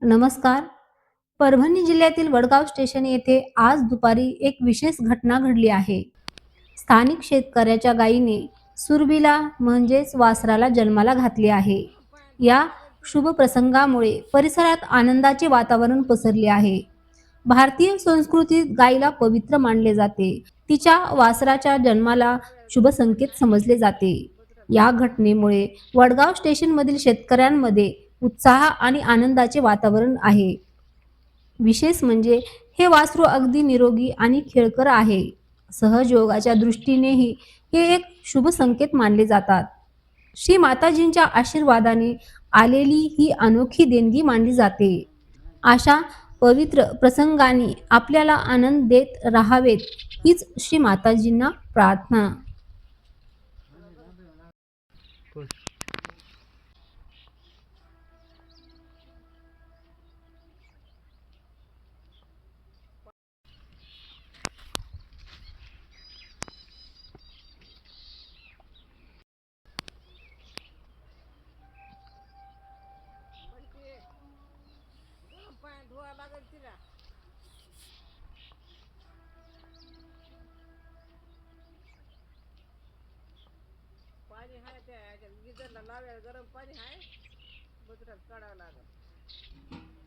नमस्कार. परभणी जिल्ह्यातील वडगाव स्टेशन येथे आज दुपारी एक विशेष घटना घडली आहे. स्थानिक शेतकऱ्याच्या गायीने सुरभीला म्हणजेच वासराला जन्माला घातले आहे. या शुभ प्रसंगामुळे परिसरात आनंदाचे वातावरण पसरले आहे. भारतीय संस्कृतीत गायीला पवित्र मानले जाते. तिच्या वासराच्या जन्माला शुभ संकेत समजले जाते. या घटनेमुळे वडगाव स्टेशनमधील शेतकऱ्यांमध्ये उत्साह आणि आनंदाचे वातावरण आहे. विशेष म्हणजे हे वासरू अगदी निरोगी आणि खेळकर आहे. सहजयोगाच्या दृष्टीनेही हे एक शुभ संकेत मानले जातात. श्री माताजींच्या आशीर्वादाने आलेली ही अनोखी देणगी मानली जाते. अशा पवित्र प्रसंगाने आपल्याला आनंद देत राहावेत हीच श्री माताजींना प्रार्थना. पाणी आहे त्या गिजरला लावायला गरम पाणी आहे बसऱ्यात काढावं लागेल.